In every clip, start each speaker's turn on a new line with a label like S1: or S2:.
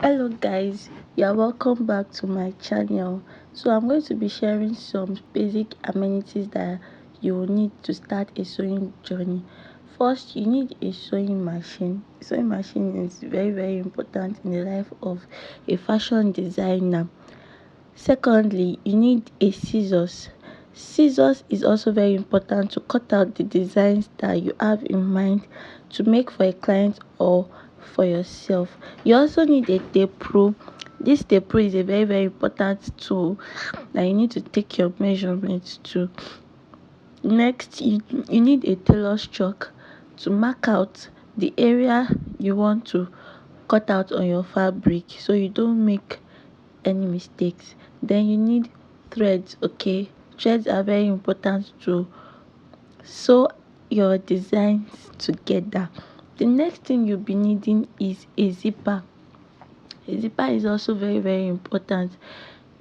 S1: Hello guys, you're welcome back to my channel. So I'm going to be sharing some basic amenities that you will need to start a sewing journey. First, you need a sewing machine. Sewing machine is very important in the life of a fashion designer. Secondly, you need a scissors. Scissors is also very important to cut out the designs that you have in mind to make for a client or for yourself. You also need a tape rule. This tape rule is a very important tool that you need to take your measurements to. Next, you need a tailor's chalk to mark out the area you want to cut out on your fabric so you don't make any mistakes. Then you need threads. Okay, threads are very important to sew your designs together. The next thing you'll be needing is a zipper. A zipper is also very important.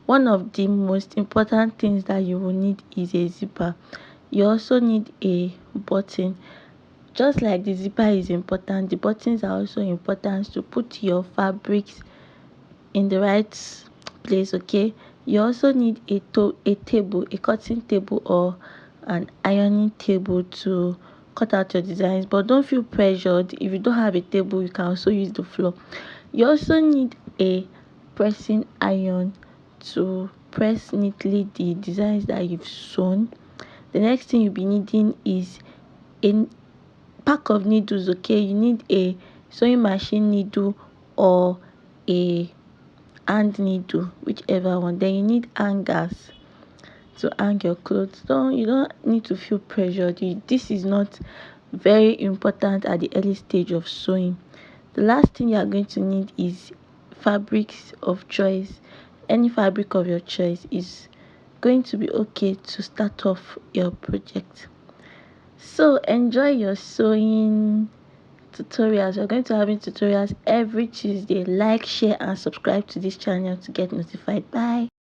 S1: One of the most important things that you will need is a zipper. You also need a button. Just like the zipper is important, the buttons are also important to put your fabrics in the right place. Okay, you also need a table, a cutting table or an ironing table to cut out your designs, but don't feel pressured. If you don't have a table, you can also use the floor. You also need a pressing iron to press neatly the designs that you've sewn. The next thing you'll be needing is a pack of needles. Okay, you need a sewing machine needle or a hand needle, whichever one. Then you need hangers to hang your clothes. You don't need to feel pressured. This is not very important at the early stage of sewing. The last thing you are going to need is fabrics of choice. Any fabric of your choice is going to be okay to start off your project. So enjoy your sewing tutorials. We're going to have tutorials every Tuesday. Like, share and subscribe to this channel to get notified. Bye.